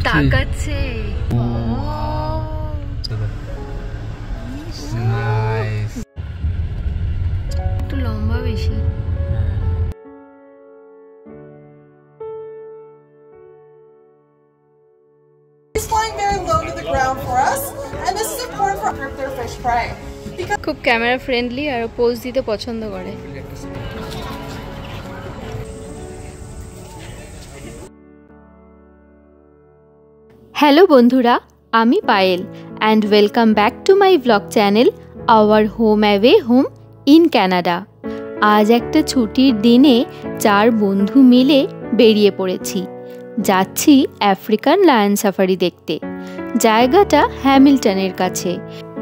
তাকাচ্ছে। একটু লম্বা বেশি। খুব ক্যামেরা ফ্রেন্ডলি আর পোজ দিতে পছন্দ করে। হ্যালো বন্ধুরা, আমি Payel and welcome back to my blog channel our home away home in Canada. আজ একটা ছুটির দিনে 4 বন্ধু মিলে বেরিয়ে পড়েছি। যাচ্ছি আফ্রিকান লায়ন সাফারি দেখতে। জায়গাটা হ্যামিল্টনের কাছে।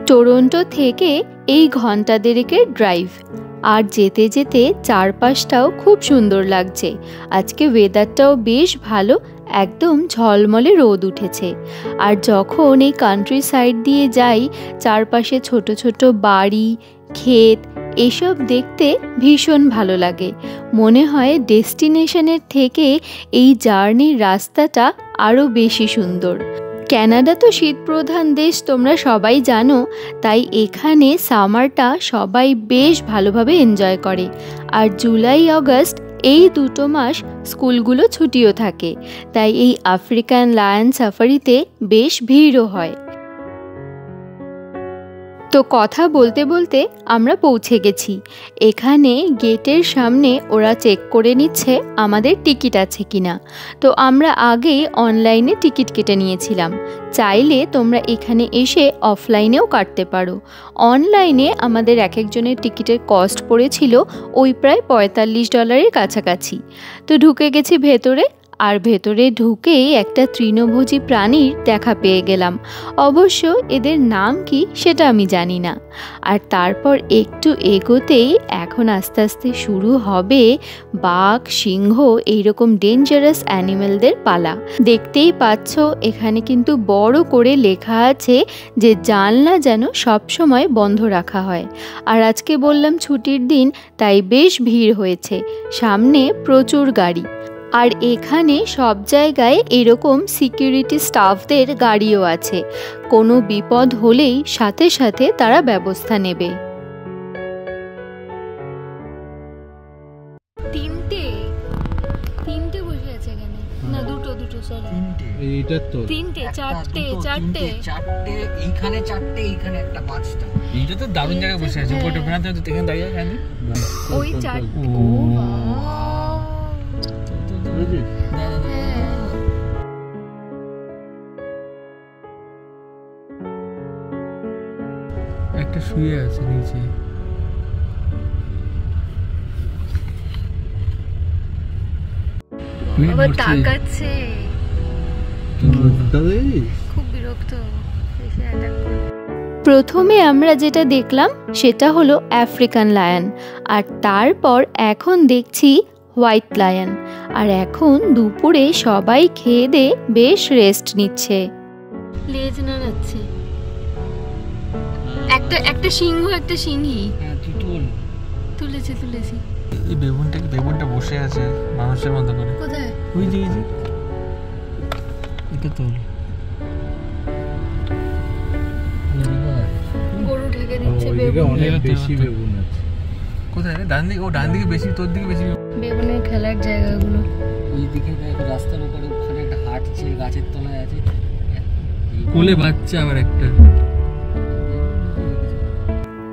টরন্টো থেকে এই ঘন্টা দেড়েকের ড্রাইভ। আর যেতে যেতে চারপাশটাও খুব সুন্দর লাগছে। আজকে ওয়েদারটাও বেশ ভালো, একদম ঝলমলে রোদ উঠেছে। আর যখন এই কান্ট্রি সাইড দিয়ে যাই, চারপাশে ছোট ছোট বাড়ি, ক্ষেত এসব দেখতে ভীষণ ভালো লাগে। মনে হয় ডেস্টিনেশনের থেকে এই জার্নির রাস্তাটা আরও বেশি সুন্দর। ক্যানাডা তো শীতপ্রধান দেশ, তোমরা সবাই জানো, তাই এখানে সামারটা সবাই বেশ ভালোভাবে এনজয় করে। আর জুলাই আগস্ট এই 2 মাস স্কুলগুলো ছুটিও থাকে, তাই এই আফ্রিকান লায়ন সাফারিতে বেশ ভিড়ও হয়। তো কথা বলতে বলতে আমরা পৌঁছে গেছি। এখানে গেটের সামনে ওরা চেক করে নিচ্ছে আমাদের টিকিট আছে কিনা। তো আমরা আগেই অনলাইনে টিকিট কেটে নিয়েছিলাম। চাইলে তোমরা এখানে এসে অফলাইনেও কাটতে পারো। অনলাইনে আমাদের এক একজনের টিকিটের কস্ট পড়েছিল ওই প্রায় $45 কাছাকাছি। তো ঢুকে গেছি ভেতরে। আর ভেতরে ঢুকেই একটা তৃণভোজী প্রাণীর দেখা পেয়ে গেলাম। অবশ্য এদের নাম কি সেটা আমি জানি না। আর তারপর একটু এগোতেই এখন আস্তে আস্তে শুরু হবে বাঘ, সিংহ এইরকম ডেঞ্জারাস অ্যানিমেলদের পালা। দেখতেই পাচ্ছ এখানে কিন্তু বড় করে লেখা আছে যে জানলা যেন সবসময় বন্ধ রাখা হয়। আর আজকে বললাম ছুটির দিন, তাই বেশ ভিড় হয়েছে। সামনে প্রচুর গাড়ি। আর এখানে সব জায়গায় এরকম সিকিউরিটি স্টাফদের গাড়িও আছে। কোনো বিপদ হলেই সাথে সাথে তারা ব্যবস্থা নেবে। তিনটে বসে আছে এখানে, না দুটো সরি। এইটা তো চারটে এইখানে 4টে, এইখানে একটা 5টা। এইটা তো দারুণ জায়গায় বসে আছে। উপরে বেড়াতে তো এখানে দাঁড়িয়ে আছে। ওই 4টে। একটা শুয়ে আছে নিচে। আবার তাকাচ্ছে। খুব বিরক্ত। প্রথমে আমরা যেটা দেখলাম সেটা হলো আফ্রিকান লায়ন। আর তারপর এখন দেখছি হোয়াইট লায়ন। আর এখন দুপুরে সবাই খেয়ে দিয়ে বেশ রেস্ট নিচ্ছে। লেজ নাড়াচ্ছে। একটা সিংহ, একটা সিংহী। তুলেছি। এই বেবুনটা বসে আছে মানুষের মতো করে। কোথায়? ওই যে এটা তো গরু ঢেকে দিচ্ছে। বেবুন অনেক বেশি বেবুন আছে। কোথায় রে? ডান দিকে? ও ডান দিকে বেশি, তোর দিকে বেশি। বেবুনের খেলার জায়গাগুলো ওই দিকে দেখো, রাস্তার উপরে ওখানে একটা হাঁটছে, গাছের তলায় আছে। কোলে বাচ্চা আবার একটা।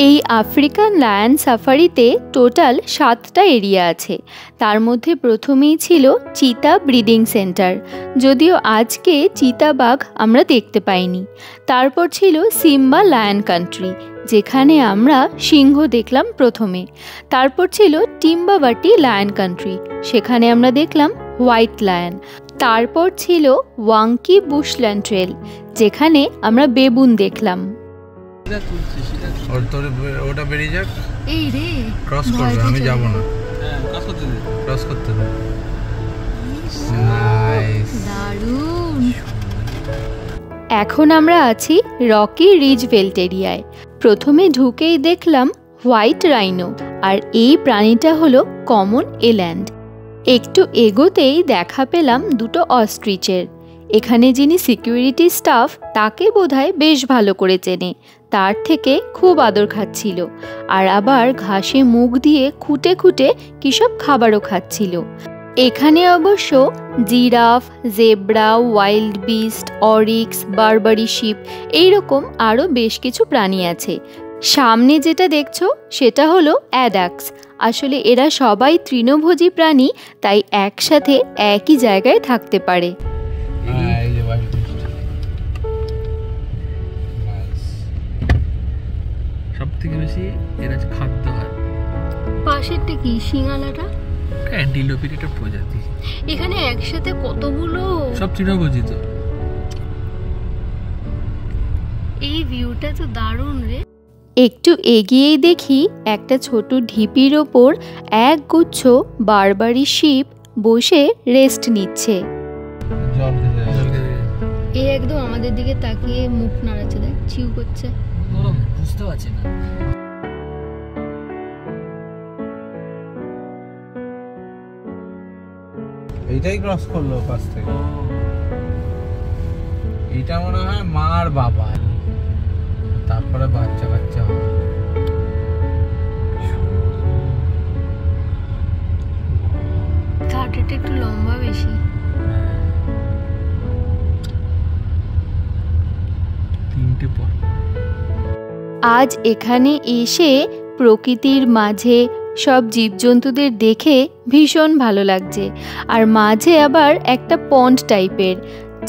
এই আফ্রিকান লায়ন সাফারিতে টোটাল 7টা এরিয়া আছে। তার মধ্যে প্রথমেই ছিল চিতা ব্রিডিং সেন্টার, যদিও আজকে চিতাবাঘ আমরা দেখতে পাইনি। তারপর ছিল সিম্বা লায়ন কান্ট্রি, যেখানে আমরা সিংহ দেখলাম প্রথমে। তারপর ছিল টিম্বাবাটি লায়ন কান্ট্রি, সেখানে আমরা দেখলাম হোয়াইট লায়ন। তারপর ছিল ওয়াঙ্কি বুশল্যান্ড ট্রেল, যেখানে আমরা বেবুন দেখলাম। ওটা বেরিয়ে যাক। এই রে ক্রস করবে, আমি যাব না। ক্রস করতে দে। নাইস, দারুণ। এখন আমরা আছি রকি রিজ বেল্ট এরিয়ায়। প্রথমে ঢুকেই দেখলাম হোয়াইট রাইনো, আর এই প্রাণীটা হলো কমন এল্যান্ড। একটু এগোতেই দেখা পেলাম 2 অস্ট্রিচের। এখানে যিনি সিকিউরিটি স্টাফ তাকে বোধহয় বেশ ভালো করে চেনে, তার থেকে খুব আদর খাচ্ছিল। আর আবার ঘাসে মুখ দিয়ে খুঁটে খুঁটে কিসব খাবারও খাচ্ছিল। এখানে অবশ্য giraffe, zebra, wildebeest, oryx, Barbary sheep এইরকম আরও বেশ কিছু প্রাণী আছে। সামনে যেটা দেখছো সেটা হলো অ্যাডাক্স। আসলে এরা সবাই তৃণভোজী প্রাণী, তাই একসাথে একই জায়গায় থাকতে পারে। সব থেকে বেশি এরা খাদ্য হয়। পাশেরটা কি সিঙ্গালাটা? অ্যান্টিলোপের একটা প্রজাতি। এখানে একসাথে কতগুলো, সব তৃণভোজী তো। এই ভিউটা তো দারুণ রে। একটু এগিয়েই দেখি একটা ছোট ঢিপির ওপর এক গুচ্ছ বারবারি শিপ বসে রেস্ট নিচ্ছে। এ একদম আমাদের দিকে তাকিয়ে মুখ নাড়াচ্ছে, দেখ চিউ করছে। বুঝতে পারছি না। এইটাই ক্রস করলো পাশ থেকে। এইটা মনে হয় মা আর বাবা, তারপরে বাচ্চা কাচ্চা হবে। কাঁটাটা একটু লম্বা বেশি। তিনটে পর আজ এখানে এসে প্রকৃতির মাঝে সব জীবজন্তুদের দেখে ভীষণ ভালো লাগছে। আর মাঝে আবার একটা পন্ড টাইপের,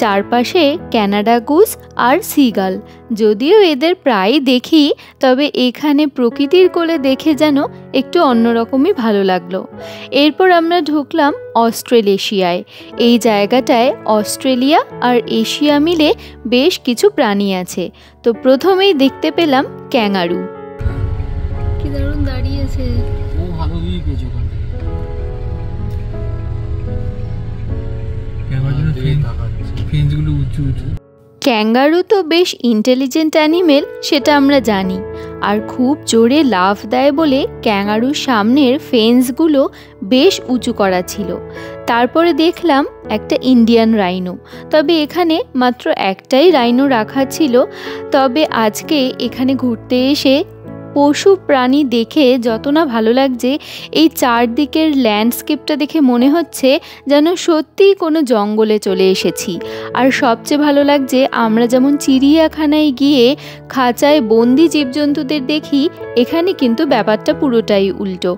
চারপাশে ক্যানাডা গুস আর সিগাল। যদিও এদের প্রায় দেখি, তবে এখানে প্রকৃতির কোলে দেখে যেন একটু অন্যরকমই ভালো লাগলো। এরপর আমরা ঢুকলাম অস্ট্রেলেশিয়ায়। এই জায়গাটায় অস্ট্রেলিয়া আর এশিয়া মিলে বেশ কিছু প্রাণী আছে। তো প্রথমেই দেখতে পেলাম ক্যাঙ্গারু। কি দারুণ দাঁড়িয়েছে। ও ভালো ভিউ পেয়েছে ওখান থেকে। ফেন্সগুলো উঁচু উঁচু। ক্যাঙ্গারু তো বেশ ইন্টেলিজেন্ট অ্যানিমেল, সেটা আমরা জানি। আর খুব জোরে লাফ দেয় বলে ক্যাঙ্গারুর সামনের ফেন্সগুলো বেশ উঁচু করা ছিল। তারপরে দেখলাম একটা ইন্ডিয়ান রাইনো। তবে এখানে মাত্র একটাই রাইনো রাখা ছিল। তবে আজকে এখানে ঘুরতে এসে পশু প্রাণী দেখে যত না ভালো লাগছে, এই চারদিকের ল্যান্ডস্কেপটা দেখে মনে হচ্ছে যেন সত্যিই কোনো জঙ্গলে চলে এসেছি। আর সবচেয়ে ভালো লাগছে, আমরা যেমন চিড়িয়াখানায় গিয়ে খাঁচায় বন্দি জীবজন্তুদের দেখি, এখানে কিন্তু ব্যাপারটা পুরোটাই উল্টো।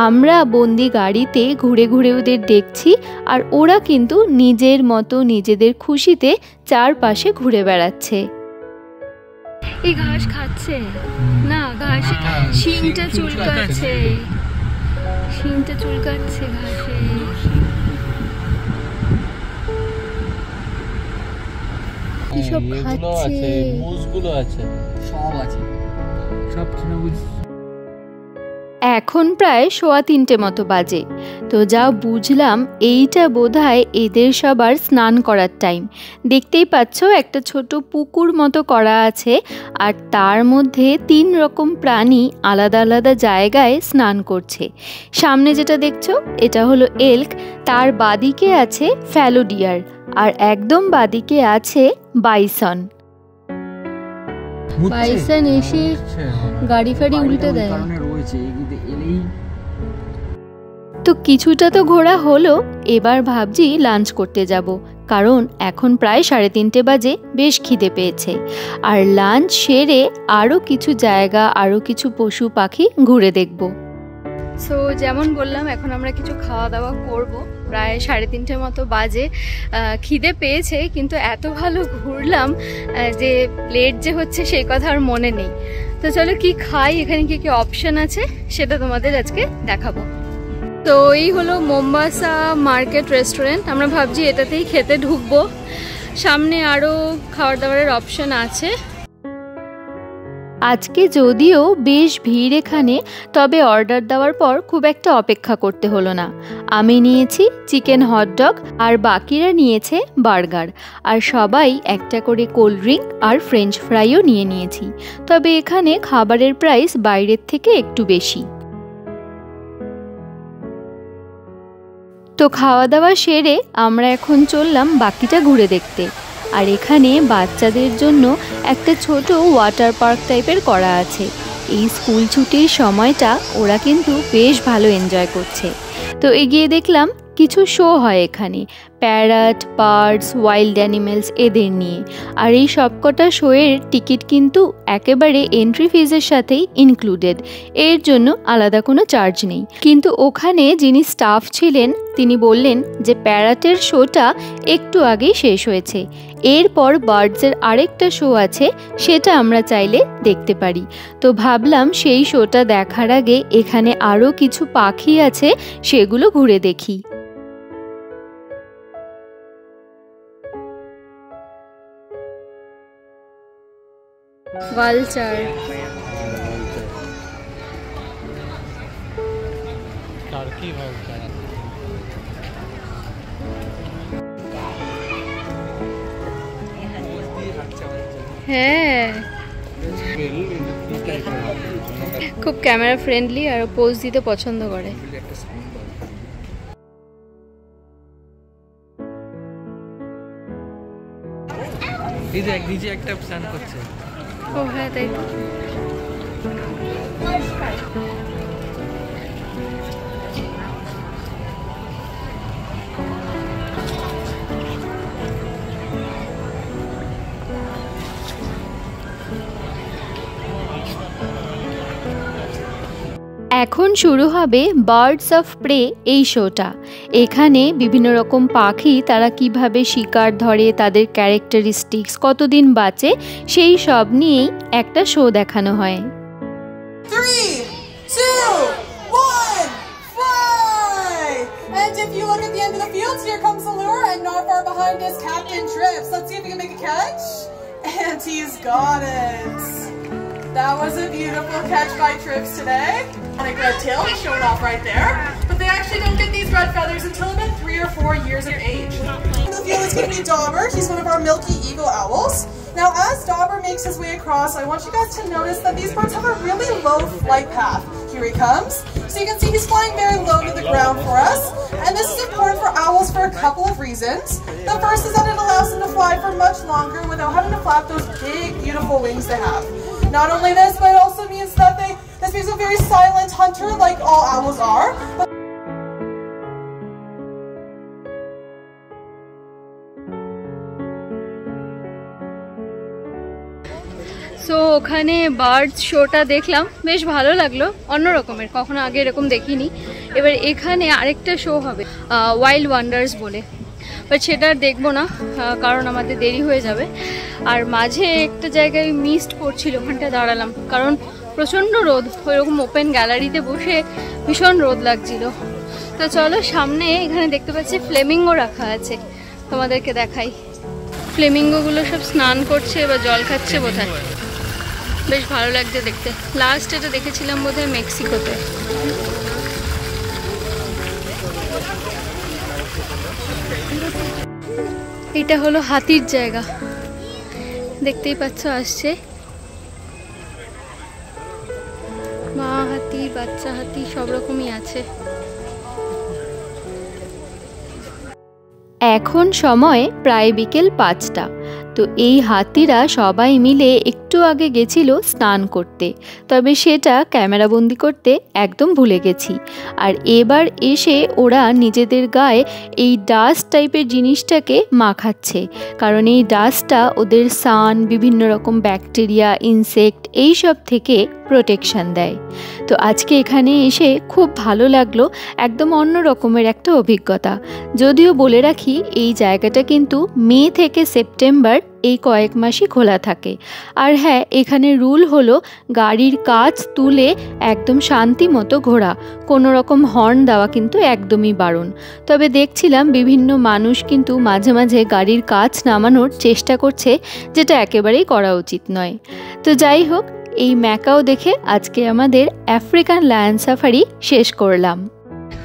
আমরা বন্দি গাড়িতে ঘুরে ঘুরে ওদের দেখছি, আর ওরা কিন্তু নিজের মতো নিজেদের খুশিতে চারপাশে ঘুরে বেড়াচ্ছে। এই ঘাস খাচ্ছে না, ঘাস শিংটা চুলকাচ্ছে, শিংটা চুলকাচ্ছে ঘাসে। কি সব খাচ্ছে? মুসগুলো আছে, সব আছে, সব তৃণভোজী। এখন প্রায় 3:15 মতো বাজে। তো যা বুঝলাম, এইটা বোধহয় এদের সবার স্নান করার টাইম। দেখতেই পাচ্ছ একটা ছোট পুকুর মতো করা আছে, আর তার মধ্যে 3 রকম প্রাণী আলাদা আলাদা জায়গায় স্নান করছে। সামনে যেটা দেখছো এটা হলো এল্ক, তার বাদিকে আছে ফ্যালোডিয়ার, আর একদম বাদিকে আছে বাইসন। বাইসন এসে গাড়ি ফাড়ি উল্টে দেয়। কারণে রয়েছে এলেই। তো কিছুটা তো ঘোরা হলো, এবার ভাবছি লাঞ্চ করতে যাব, কারণ এখন প্রায় 3:30 বাজে, বেশ খিদে পেয়েছে। আর লাঞ্চ সেরে আরও কিছু জায়গা, আরও কিছু পশু পাখি ঘুরে দেখব। সো যেমন বললাম, এখন আমরা কিছু খাওয়া দাওয়া করব। প্রায় 3:30 মতো বাজে। খিদে পেয়েছে, কিন্তু এত ভালো ঘুরলাম যে লেট যে হচ্ছে সেই কথা আর মনে নেই। তো চলো কি খাই, এখানে কি কি অপশন আছে সেটা তোমাদের আজকে দেখাবো। তো এই হলো মোম্বাসা মার্কেট রেস্টুরেন্ট। আমরা ভাবছি এটাতেই খেতে ঢুকবো। সামনে আরও খাবার দাবারের অপশন আছে। আজকে যদিও বেশ ভিড় এখানে, তবে অর্ডার দেওয়ার পর খুব একটা অপেক্ষা করতে হলো না। আমি নিয়েছি চিকেন হটডগ, আর বাকিরা নিয়েছে বার্গার, আর সবাই একটা করে কোল্ড ড্রিঙ্ক আর ফ্রেঞ্চ ফ্রাইও নিয়েছি। তবে এখানে খাবারের প্রাইস বাইরের থেকে একটু বেশি। তো খাওয়া দাওয়া সেরে আমরা এখন চললাম বাকিটা ঘুরে দেখতে। আর এখানে বাচ্চাদের জন্য একটা ছোট ওয়াটার পার্ক টাইপের করা আছে। এই স্কুল ছুটির সময়টা ওরা কিন্তু বেশ ভালো এনজয় করছে। তো এগিয়ে দেখলাম কিছু শো হয় এখানে, প্যারট, বার্ডস, ওয়াইল্ড অ্যানিমেলস এদের নিয়ে। আর এই সবকটা শোয়ের টিকিট কিন্তু একেবারে এন্ট্রি ফিজের সাথেই ইনক্লুডেড, এর জন্য আলাদা কোনো চার্জ নেই। কিন্তু ওখানে যিনি স্টাফ ছিলেন তিনি বললেন যে প্যারটের শোটা একটু আগেই শেষ হয়েছে, এরপর বার্ডসের আরেকটা শো আছে, সেটা আমরা চাইলে দেখতে পারি। তো ভাবলাম সেই শোটা দেখার আগে এখানে আরও কিছু পাখি আছে সেগুলো ঘুরে দেখি। Vulture, turkey vulture. হ্যাঁ খুব ক্যামেরা ফ্রেন্ডলি আর পোজ দিতে পছন্দ করে। নিজে একটা স্নান করছে। ও হ্যাঁ তাই তো। এখন শুরু হবে বার্ডস অফ প্রে এই শোটা। এখানে বিভিন্ন রকম পাখি তারা কিভাবে শিকার ধরে, তাদের ক্যারেক্টারিস্টিক্স, কতদিন বাঁচে, সেই সব নিয়েই একটা শো দেখানো হয়। 3, 2, 1, fly! And if you look at the end of the fields, here comes the lure, and not far behind is Captain Trips. Let's see if we can make a catch. And he's got it. That was a beautiful catch by Trips today. And a red tail is showing off right there. But they actually don't get these red feathers until about 3 or 4 years of age. In the field is going to be Dauber. He's one of our milky eagle owls. Now as Dauber makes his way across, I want you guys to notice that these birds have a really low flight path. Here he comes. So you can see he's flying very low to the ground for us. And this is important for owls for a couple of reasons. The first is that it allows them to fly for much longer without having to flap those big, beautiful wings they have. Not only this, but it also means that this makes a very silent hunter like all owls are. So ওখানে birds শোটা দেখলাম, বেশ ভালো লাগলো, অন্য রকমের, কখনো আগে এরকম দেখিনি। এবার এখানে আরেকটা শো হবে ওয়াইল্ড ওয়ান্ডার্স বলে, বাট সেটা দেখবো না কারণ আমাদের দেরি হয়ে যাবে। আর মাঝে একটা জায়গায় মিস্ট পড়ছিল, ওখানটা দাঁড়ালাম কারণ প্রচণ্ড রোদ, ওইরকম ওপেন গ্যালারিতে বসে ভীষণ রোদ লাগছিল। তো চলো সামনে এখানে দেখতে পাচ্ছি ফ্লেমিঙ্গো রাখা আছে, তোমাদেরকে দেখাই। ফ্লেমিঙ্গোগুলো সব স্নান করছে বা জল খাচ্ছে বোধহয়, বেশ ভালো লাগছে দেখতে। লাস্ট এটা দেখেছিলাম বোধহয় মেক্সিকোতে। এটা হলো হাতির জায়গা, দেখতেই পাচ্ছ আসছে মা হাতি, বাচ্চা হাতি, সব রকমই আছে। এখন সময় প্রায় বিকেল 5টা। তো এই হাতিরা সবাই মিলে একটু আগে গেছিল স্নান করতে, তবে সেটা ক্যামেরাবন্দি করতে একদম ভুলে গেছি। আর এবার এসে ওরা নিজেদের গায়ে এই ডাস্ট টাইপের জিনিসটাকে মাখাচ্ছে, কারণ এই ডাস্টটা ওদের সান, বিভিন্ন রকম ব্যাকটেরিয়া, ইনসেক্ট এইসব থেকে প্রোটেকশন দেয়। তো আজকে এখানে এসে খুব ভালো লাগলো, একদম অন্য রকমের একটা অভিজ্ঞতা। যদিও বলে রাখি এই জায়গাটা কিন্তু মে থেকে সেপ্টেম্বর এই কয়েক মাসই খোলা থাকে। আর হ্যাঁ, এখানে রুল হলো গাড়ির কাঁচ তুলে একদম শান্তি মতো ঘোরা, কোনো রকম হর্ন দেওয়া কিন্তু একদমই বারণ। তবে দেখছিলাম বিভিন্ন মানুষ কিন্তু মাঝে মাঝে গাড়ির কাঁচ নামানোর চেষ্টা করছে, যেটা একেবারেই করা উচিত নয়। তো যাই হোক, এই ম্যাকাও দেখে আজকে আমাদের আফ্রিকান লায়ন সাফারি শেষ করলাম।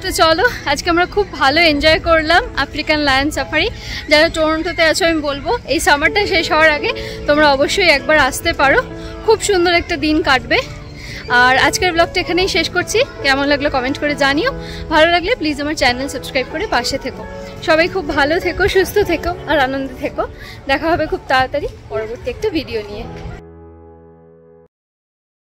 তো চলো, আজকে আমরা খুব ভালো এনজয় করলাম আফ্রিকান লায়ন সাফারি। যারা টরন্টোতে আছো আমি বলবো এই সামারটা শেষ হওয়ার আগে তোমরা অবশ্যই একবার আসতে পারো, খুব সুন্দর একটা দিন কাটবে। আর আজকের ব্লগটা এখানেই শেষ করছি। কেমন লাগলো কমেন্ট করে জানিও, ভালো লাগলে প্লিজ আমার চ্যানেল সাবস্ক্রাইব করে পাশে থেকো। সবাই খুব ভালো থেকো, সুস্থ থেকো আর আনন্দে থেকো। দেখা হবে খুব তাড়াতাড়ি পরবর্তী একটা ভিডিও নিয়ে।